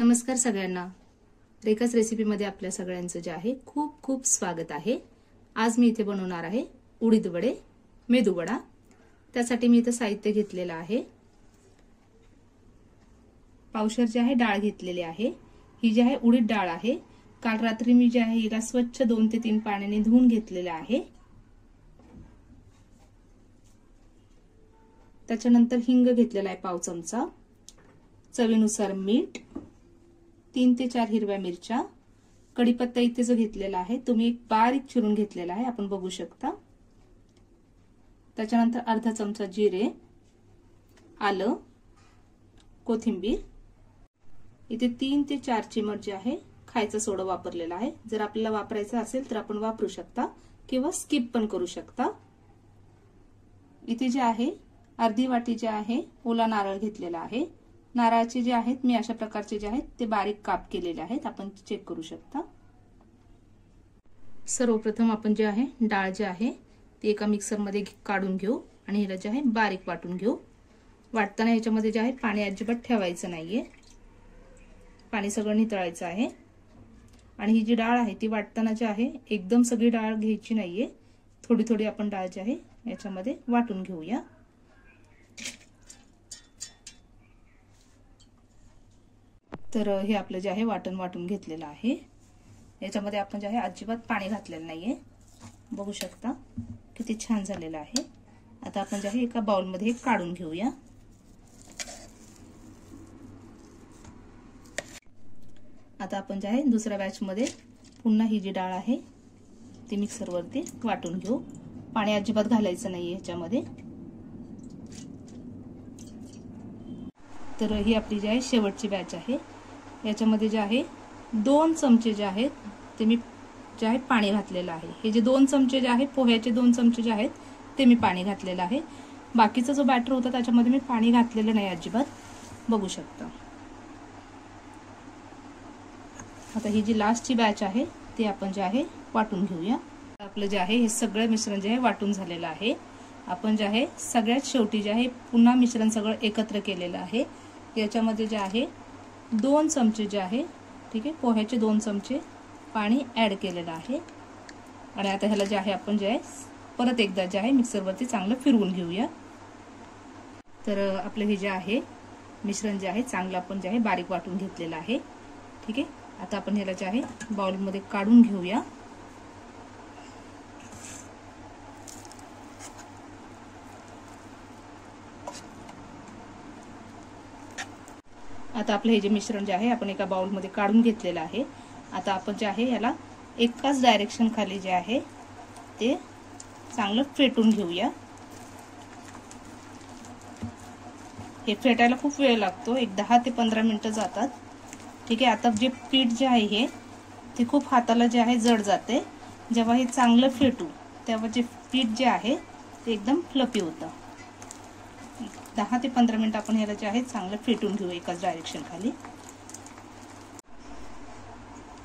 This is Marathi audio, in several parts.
नमस्कार सगळ्यांना। रेखाच रेसिपीमध्ये आपल्या सगळ्यांचं जे आहे खूप खूप स्वागत आहे। आज मी इथे बनवणार आहे उडीद वडे, मेदू वडा। त्यासाठी मी इथे साहित्य घेतलेलं आहे। पावशर जे आहे डाळ घेतलेली आहे। ही जी आहे उडीद डाळ आहे। काल रात्री मी जे आहे हिला स्वच्छ 2 ते 3 पाण्याने धुवून घेतलेलं आहे। त्याच्यानंतर हिंग घेतलेला आहे पाव चमचा, चवीनुसार मीठ, 3 ते 4 हिरव्या मिरच्या, कढीपत्ता इथे जो घेतलेला आहे तो मी एक बारीक चिरून घेतलेला आहे, आपण बघू शकता। त्याच्यानंतर अर्धा चमचा जिरे, आलं, कोथिंबीर, इथे 3 ते 4 चिमट जे आहे खायचा सोडा वापरलेला आहे। जर आपल्याला वापरायचा असेल तर आपण वापरू शकता किंवा स्किप पण करू शकता। इथे जे आहे अर्धी वाटी जे आहे ओला नारळ घेतलेला आहे। नारळाचे जे आहेत मी अशा प्रकारचे जे आहेत ते बारीक काप केलेले आहेत, आपण चेक करू शकता। सर्वप्रथम आपण जे आहे डाळ जे आहे ती एका मिक्सर मध्ये काढून घेऊ आणि हिला जे आहे बारीक वाटून घेऊ। वाटताना याच्यामध्ये जे आहे पाणी अजिबात ठेवायचं नाहीये, पाणी सगळं नितळायचं आहे। आणि ही जी डाळ आहे ती वाटताना जे आहे एकदम सगळी डाळ घ्यायची नाहीये, थोडी थोडी आपण डाळ जे आहे याच्यामध्ये वाटून घेऊया। तर हे आपलं जे आहे वाटून घेतलेलं आहे। याच्यामध्ये आपण जे आहे अजिबात पाणी घातलेलं नाहीये, बघू शकता किती छान झालेलं आहे। आता आपण जे आहे एका बाउल मध्ये काढून घेऊया। आता आपण जे आहे दुसऱ्या बॅच मध्ये पुन्हा ही जी डाळ आहे ती मिक्सर वरती वाटून घेऊ। पाणी अजिबात घालायचं नाहीये याच्यामध्ये। तर ही आपली जी आहे शेवटची बॅच आहे। याच्यामध्ये जे आहे 2 चमचे जे आहेत ते मी जे आहे पाणी घातलेलं आहे। हे जे 2 चमचे जे आहेत पोह्याचे 2 चमचे जे आहेत ते मी पाणी घातलेलं आहे। बाकीचा जो बॅटर होता त्याच्यामध्ये मी पाणी घातलेलं नाही अजिबात, बघू शकता। आता ही जी लास्टची बॅच आहे ती आपण जे आहे वाटून घेऊया। आपलं जे आहे हे सगळं मिश्रण जे आहे वाटून झालेलं आहे। आपण जे आहे सगळ्यात शेवटी जे आहे पुन्हा मिश्रण सगळं एकत्र केलेलं आहे। याच्यामध्ये जे आहे 2 चमचे जे आहे, ठीक आहे, पोह्याचे 2 चमचे पाणी ऍड केलेलं आहे। आणि आता ह्याला जे आहे आपण जे आहे परत एकदा जे आहे मिक्सर वरती चांगलं फिरवून घेऊया। तर आपलं हे जे आहे मिश्रण जे आहे चांगलं आपण जे आहे बारीक वाटून घेतलेलं आहे, ठीक आहे। आता आपण ह्याला जे आहे बाउल मध्ये काढून घेऊया। आता आपलं हे जे मिश्रण जे आहे आपण एका बाउल मध्ये काढून घेतलेलं आहे। आता आपण जे आहे याला एकाच डायरेक्शन खाली जे आहे ते चांगलं फेटून घेऊया। हे फेटायला खूप वेळ लागतो, एक 10 ते 15 मिनिटं जातात, ठीक आहे। आता जे पीठ जे आहे हे ते खूप हाताला जे आहे जड जाते। जेव्हा हे चांगलं फेटू तेव्हा जे पीठ जे आहे ते एकदम फ्लफी होतं। 10 ते 15 मिनिट आपण ह्याला जे आहे चांगलं फेटून घेऊ एकाच डायरेक्शन खाली।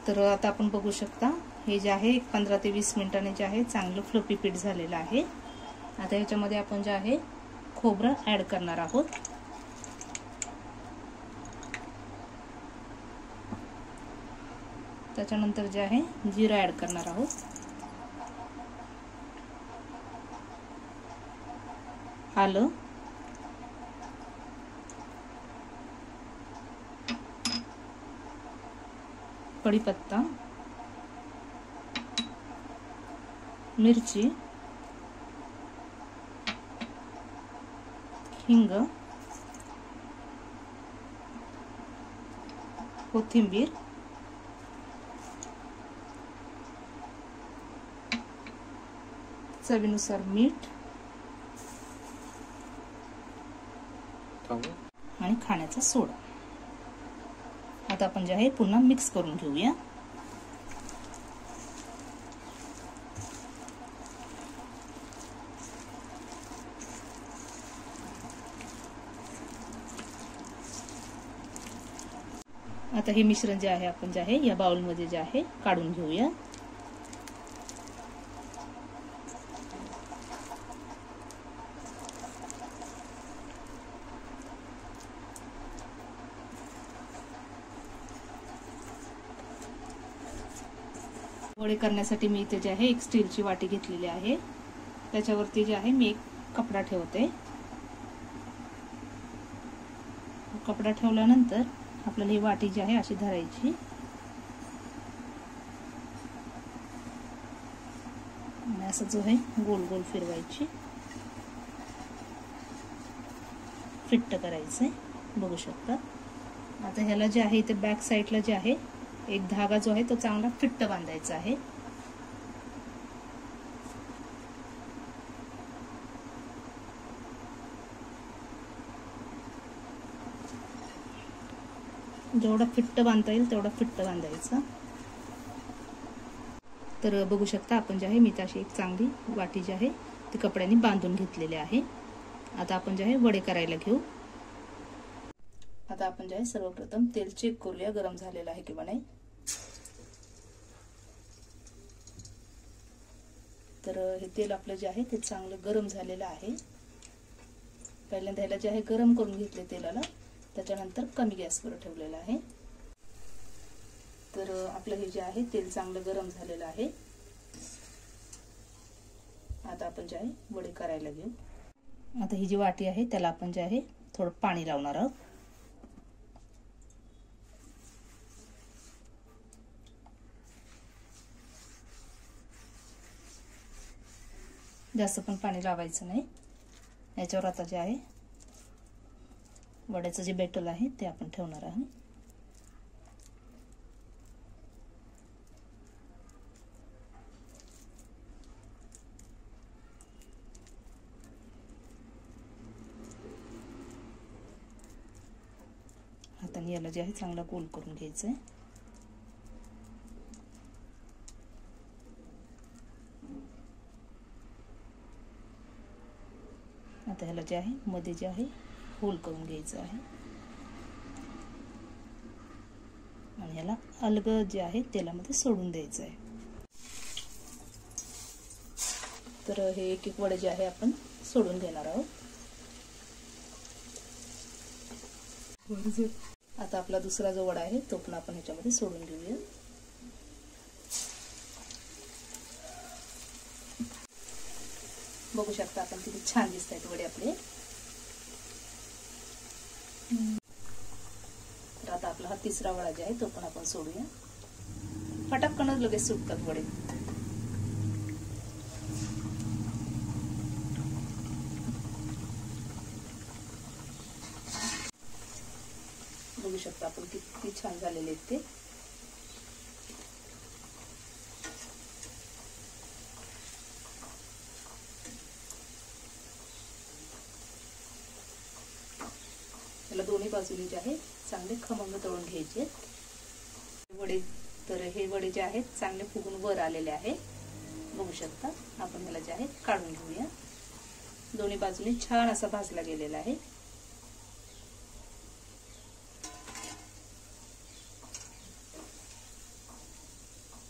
तर आता आपण बघू शकता हे जे आहे 15 ते 20 मिनिटांनी जे आहे चांगलं फ्लफी पीठ झालेलं आहे। आता याच्यामध्ये आपण जे आहे खोबरं ऍड करणार आहोत। त्याच्यानंतर जे आहे जिरा ऍड करणार आहोत, आलं, कढीपत्ता, मिरची, हिंग, कोथिंबीर, चवीनुसार मीठ आणि खाण्याचा सोडा। आता आपण जे आहे पुन्हा मिक्स करून घेऊया। आता हे मिश्रण जे आहे आपण जे आहे या बाउल मध्ये जे आहे काढून घेऊया। वडे करण्यासाठी मी इथे जे आहे एक स्टीलची वाटी घेतलेली आहे, त्याच्यावरती जे आहे मी एक कपडा ठेवते. कपडा ठेवल्यानंतर आपल्याला ही वाटी जी आहे अशी धरायची आणि असं जो आहे गोल गोल फिरवायची, फिट्ट करायचंय. बघू शकता. आता ह्याला जे आहे इथे बॅक साईडला जे आहे एक धागा जो आहे तो चांगला फिट्ट बांधायचा आहे. जेवढा फिट्ट बांधता येईल तेवढा फिट्ट बांधायचा. तर बघू शकता आपण जे आहे मी तशी एक चांगली वाटी जी आहे ती कपड्याने बांधून घेतलेली आहे. आता आपण जे आहे वडे करायला घेऊ. आता आपण जे आहे सर्वप्रथम तेल चेक करूया गरम झालेलं आहे किंवा नाही. तर हे तेल आपलं जे आहे ते चांगलं गरम झालेलं आहे. पहिल्यांदा ह्याला जे आहे गरम करून घेतले तेलाला, त्याच्यानंतर कमी गॅसवर ठेवलेलं आहे. तर आपलं हे जे आहे तेल चांगलं गरम झालेलं आहे. आता आपण जे आहे वडे करायला घेऊ. आता ही जी वाटी आहे त्याला आपण जे आहे थोडं पाणी लावणार आहोत. जास्त पण पाणी लावायचं नाही. याच्यावर आता जे आहे वड्याचं जे बेटर आहे ते आपण ठेवणार आहोत. हाताने याला जे आहे चांगला गोल करून घ्यायचं आहे. आता ह्याला जे आहे मध्ये जे आहे होल करून घ्यायचं आहे आणि ह्याला अलग जे आहे तेलामध्ये सोडून द्यायचं आहे. तर हे एक एक वडे जे आहे आपण सोडून घेणार आहोत. आता आपला दुसरा जो वडा आहे तो पण आपण ह्याच्यामध्ये सोडून घेऊया. बघू शकता आपण किती छान दिसत आहेत वडे आपले. तर आता आपला हा तिसरा वडा जे आहे तो पण आपण सोडूया. फटाफट लगेच सुटतात वडे. बघू शकता आपण किती छान झालेले आहेत ते. त्याला दोन्ही बाजूने जे आहे चांगले खमंग तळून घ्यायचे वडे. तर हे वडे जे आहेत चांगले फुगून वर आलेले आहे. बघू शकता. आपण ह्याला जे आहे काढून घेऊया. दोन्ही बाजूने छान असा भाजला गेलेला आहे.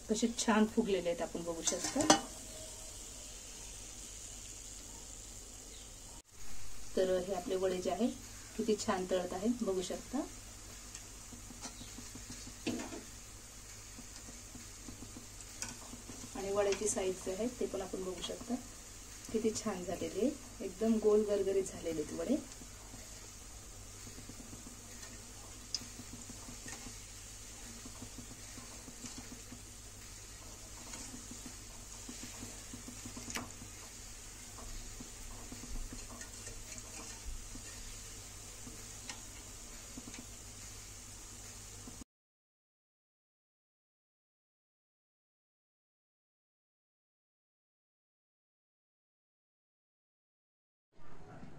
कसे छान फुगलेले आहेत आपण बघू शकता. तर हे आपले वडे जे आहे किती छान तळत आहे बघू शकता. आणि वड्याची साईज जे आहे ते पण आपण बघू शकता किती छान झालेले, एकदम गोल गरगरीत झालेले आहेत वडे.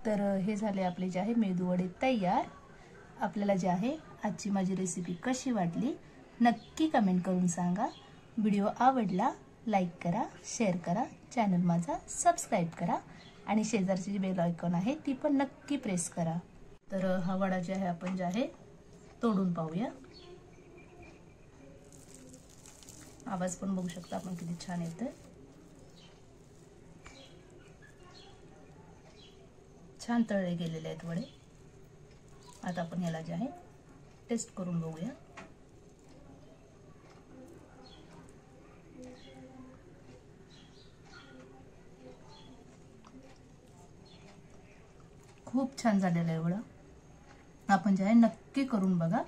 तर हे झाले आपले जे आहे मेदू वडे तयार. आपल्याला जे आहे आजची माझी रेसिपी कशी वाटली नक्की कमेंट करून सांगा. व्हिडिओ आवडला लाईक करा, शेअर करा, चॅनल माझा सबस्क्राईब करा आणि शेजारची जी बेल आयकॉन आहे ती पण नक्की प्रेस करा. तर हा वडा जे आहे आपण जे आहे तोडून पाहूया. आवाज पण बघू शकता आपण किती छान येतोय. छान तळले गेलेले आहेत वडे. आता आपण याला जे आहे टेस्ट करून बघूया. खूप छान झालेला आहे वडा. आपण जे आहे नक्की करून बघा.